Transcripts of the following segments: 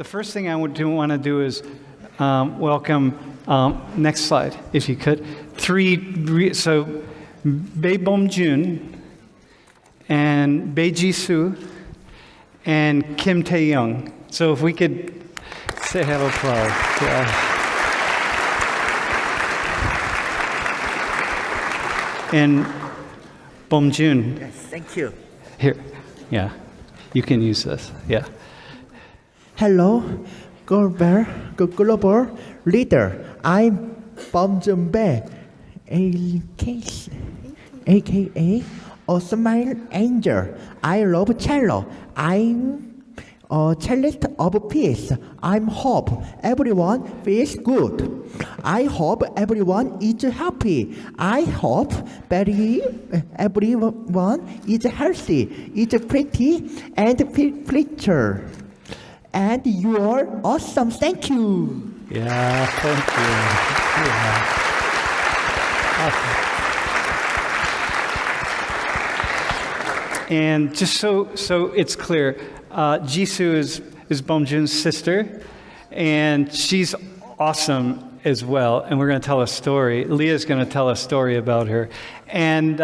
the first thing I want to do is welcome, next slide, if you could. So Bae Boum Jun, and Bae Jisoo, and Kim Tae-young. So if we could say hello, applause. Yeah. And Boum Jun. Yes, thank you. Here, yeah, you can use this, yeah. Hello, global leader. I'm Bae Boum Jun, aka a smile angel. I love cello. I'm a cellist of peace. I'm hope everyone feels good. I hope everyone is happy. I hope everyone is healthy, is pretty, and picture. And you are awesome. Thank you. Yeah, thank you. Yeah. Awesome. And just so it's clear, Jisoo is Boum Jun's sister, and she's awesome as well. And we're going to tell a story. Leah's going to tell a story about her. And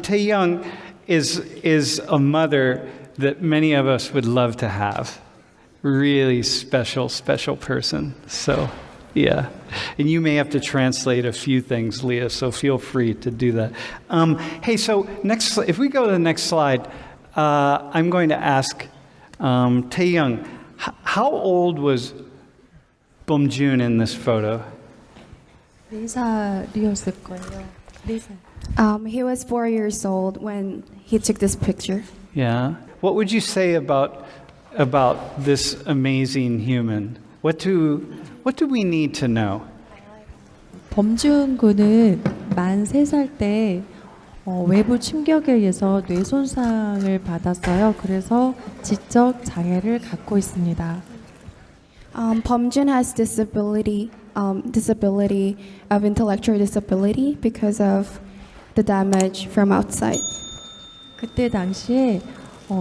Tae-young is a mother that many of us would love to have. Really special person. So, yeah. And you may have to translate a few things, Leah, so feel free to do that. Hey, so if we go to the next slide, I'm going to ask Tae-young, how old was Boum Jun in this photo? 4살이었을 거예요. 4살. He was 4 years old when he took this picture. Yeah. What would you say about this amazing human? What do we need to know? 범준 군은 만 3살 때 외부 충격에 의해서 뇌 손상을 받았어요. 그래서 지적 장애를 갖고 있습니다. Boum Jun has disability of intellectual disability because of the damage from outside. 그때 당시에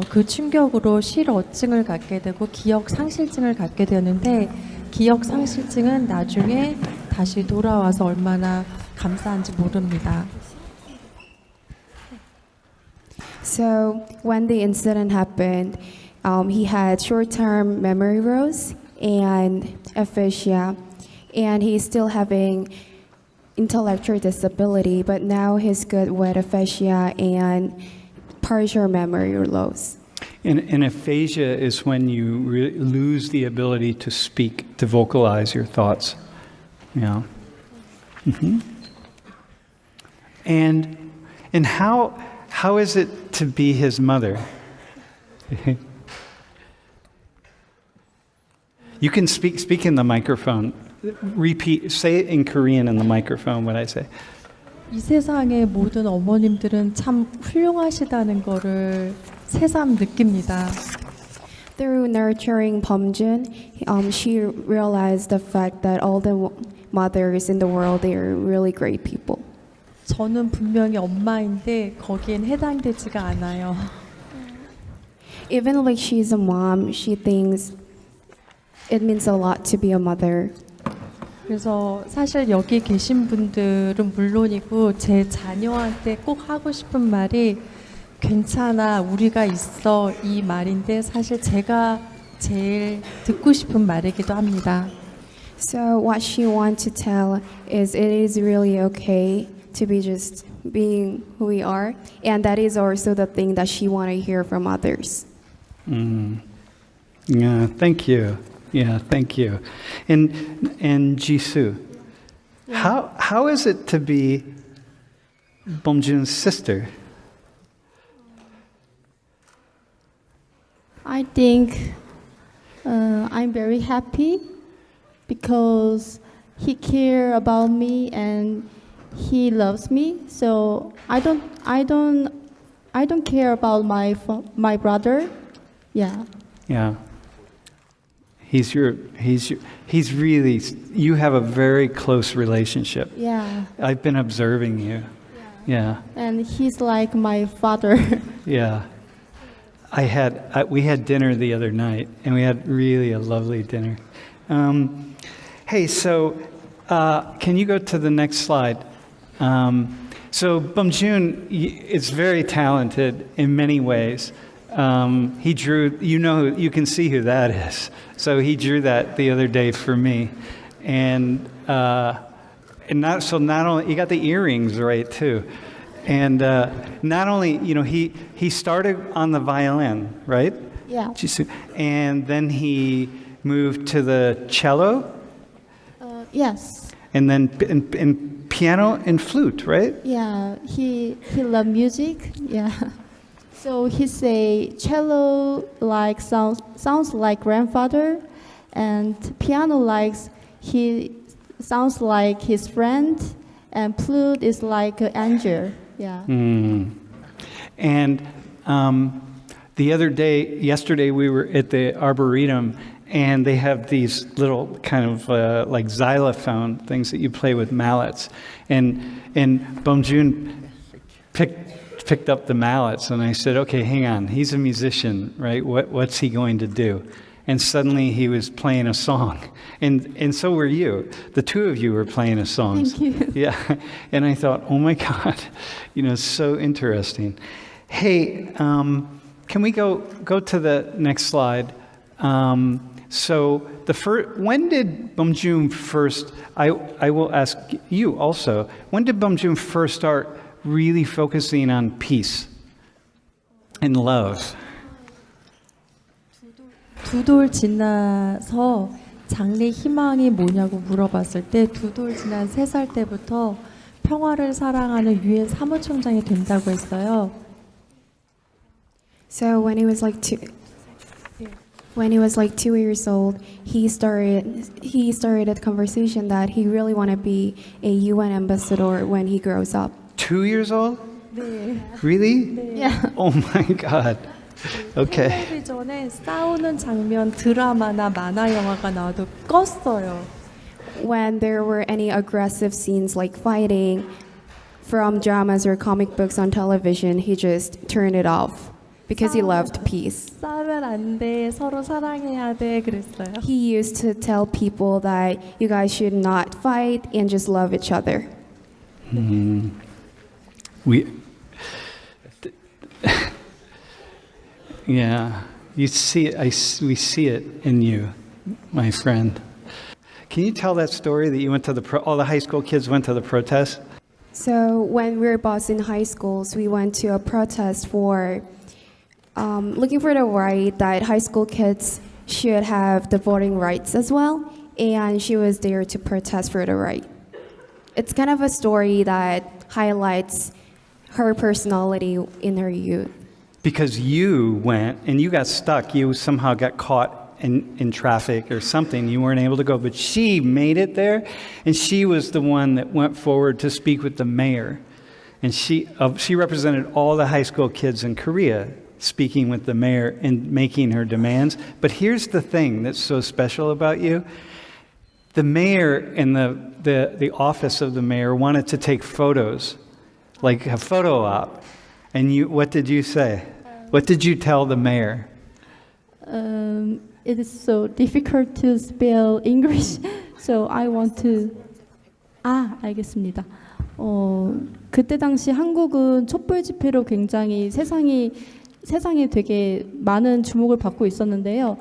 그 충격으로 실어증을 갖게 되고 기억 상실증을 갖게 되었는데 기억 상실증은 나중에 다시 돌아와서 얼마나 감사한지 모릅니다. So when the incident happened, he had short-term memory loss and aphasia, and he's still having intellectual disability, but now he's good with aphasia and partial memory loss. And aphasia is when you lose the ability to speak, to vocalize your thoughts. Yeah. Mm-hmm. And how is it to be his mother? You can speak in the microphone. Say it in Korean in the microphone what I say. 이 세상의 모든 어머님들은 참 훌륭하시다는 거를 새삼 느낍니다. Through nurturing Boum Jun, she realized the fact that all the mothers in the world, they are really great people. 저는 분명히 엄마인데 거기엔 해당되지가 않아요. Even like she's a mom, she thinks it means a lot to be a mother. 그래서 사실 여기 계신 분들은 물론이고 제 자녀한테 꼭 하고 싶은 말이 괜찮아, 우리가 있어 이 말인데 사실 제가 제일 듣고 싶은 말이기도 합니다. So what she wants to tell is it is really okay to be just being who we are, and that is also the thing that she wants to hear from others. Yeah, thank you. Yeah, thank you. And Jisoo, how is it to be Boum Jun's sister? I think I'm very happy because he cares about me and he loves me. So I don't care about my brother. Yeah. Yeah. He's really, you have a very close relationship. Yeah. I've been observing you. Yeah. And he's like my father. Yeah. we had dinner the other night, and we had really a lovely dinner. Hey, so can you go to the next slide? So Boum Jun is very talented in many ways. He drew, you can see who that is. So he drew that the other day for me, and not only he got the earrings right too, and not only he started on the violin, right? Yeah. And then he moved to the cello, Yes. and then in piano and flute, right? Yeah. He loved music. Yeah. So he say cello like sounds like grandfather, and piano likes he sounds like his friend, and flute is like an angel. Yeah. And yesterday we were at the Arboretum, and they have these little kind of like xylophone things that you play with mallets. And Boum Jun picked up the mallets, and I said, okay, hang on, he's a musician, right? What's he going to do? And suddenly he was playing a song. And so were you. The two of you were playing a song. Thank you. Yeah. And I thought, oh my God, so interesting. Hey, can we go to the next slide? So when did Boum Jun first, I will ask you also, when did Boum Jun first start really focusing on peace and love? 두 돌 지나서 장래 희망이 뭐냐고 물어봤을 때 두 돌 지난 3살 때부터 평화를 사랑하는 유엔 사무총장이 된다고 했어요. So when he was like 2 years old, he started a conversation that he really want to be a UN ambassador when he grows up. 2 years old? 네. Really? Yeah. Oh my God. Okay. 텔레비전에 싸우는 장면 드라마나 만화 영화가 나와도 껐어요. When there were any aggressive scenes like fighting from dramas or comic books on television, he just turned it off because he loved peace. 싸우면 안 돼, 서로 사랑해야 돼 그랬어요. He used to tell people that you guys should not fight and just love each other. Yeah, you see it. We see it in you, my friend. Can you tell that story that you went to all the high school kids went to the protest? So when we were Boston high schools, we went to a protest for looking for the right that high school kids should have the voting rights as well, and she was there to protest for the right. It's kind of a story that highlights her personality in her youth. Because you went and you got stuck. You somehow got caught in traffic or something. You weren't able to go. But she made it there, and she was the one that went forward to speak with the mayor. And she represented all the high school kids in Korea, speaking with the mayor and making her demands. But here's the thing that's so special about you. The mayor and the office of the mayor wanted to take photos, like a photo op. And what did you say? What did you tell the mayor? It is so difficult to spell English, so I want to. 알겠습니다. 그때 당시 한국은 촛불 집회로 굉장히 세상에 되게 많은 주목을 받고 있었는데요.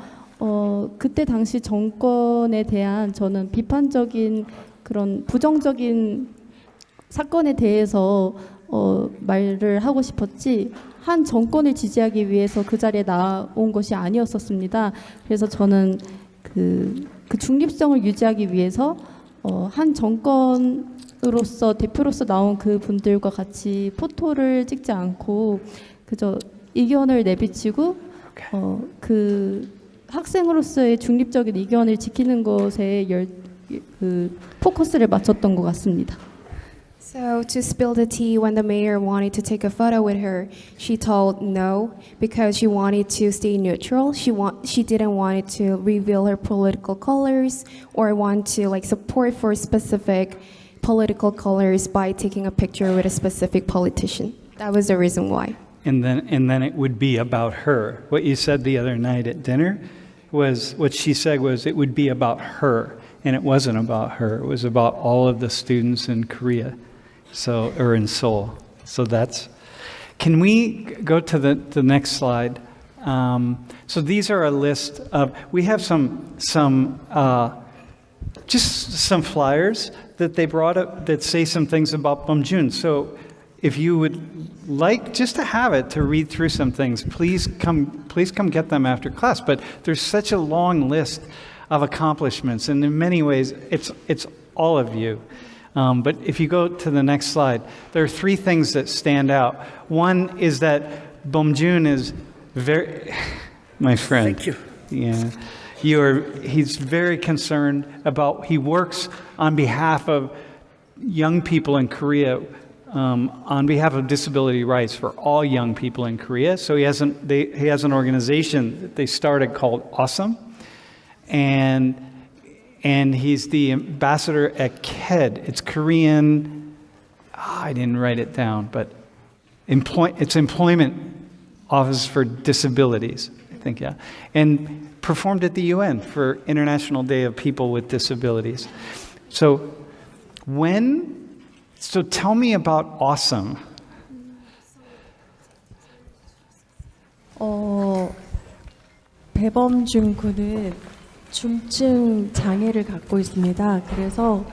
그때 당시 정권에 대한 저는 비판적인 그런 부정적인 사건에 대해서 말을 하고 싶었지 한 정권을 지지하기 위해서 그 자리에 나온 것이 아니었었습니다. 그래서 저는 그 중립성을 유지하기 위해서 한 정권으로서 대표로서 나온 그 분들과 같이 포토를 찍지 않고 그저 의견을 내비치고 그 학생으로서의 중립적인 의견을 지키는 것에 포커스를 맞췄던 것 같습니다. So to spill the tea, when the mayor wanted to take a photo with her, she told no because she wanted to stay neutral. She didn't want to reveal her political colors or want to support for specific political colors by taking a picture with a specific politician. That was the reason why. and then it would be about her. What you said the other night at dinner was, what she said was, it would be about her, and it wasn't about her. It was about all of the students in Korea, or in Seoul. So that's. Can we go to the next slide? So these are a list of. We have just some flyers that they brought up that say some things about Boum Jun. So if you would like just to have it to read through some things, please come get them after class. But there's such a long list of accomplishments, and in many ways, it's all of you. But if you go to the next slide, there are three things that stand out. One is that Boum Jun is very, my friend. Thank you. Yeah. He's very concerned about, he works on behalf of young people in Korea, on behalf of disability rights for all young people in Korea. So he has an organization that they started called Awesome, and he's the ambassador at KED. It's Korean, I didn't write it down, but it's Employment Office for Disabilities, I think, yeah. And performed at the UN for International Day of People with Disabilities. So tell me about Awesome. 배범준 군은 중증 장애를 갖고 있습니다. 그래서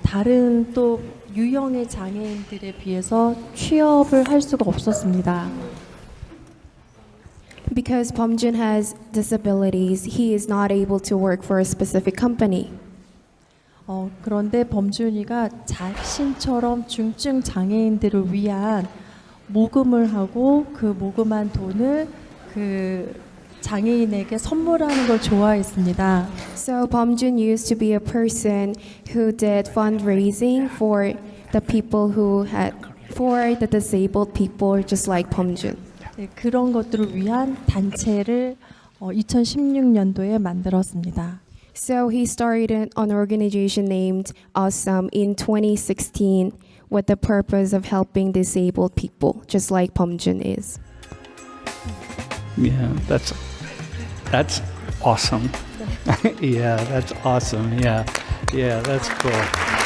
다른 또 유형의 장애인들에 비해서 취업을 할 수가 없었습니다. Because Boum Jun has disabilities, he is not able to work for a specific company. 그런데 범준이가 자신처럼 중증 장애인들을 위한 모금을 하고 그 모금한 돈을 그 장애인에게 선물하는 걸 좋아했습니다. So Boum Jun used to be a person who did fundraising for the people for the disabled people, just like Boum Jun. 네, 그런 것들을 위한 단체를 2016년도에 만들었습니다. So he started an organization named Awesome in 2016 with the purpose of helping disabled people, just like Boum Jun is. Yeah, that's awesome. Yeah, that's awesome. Yeah, that's cool.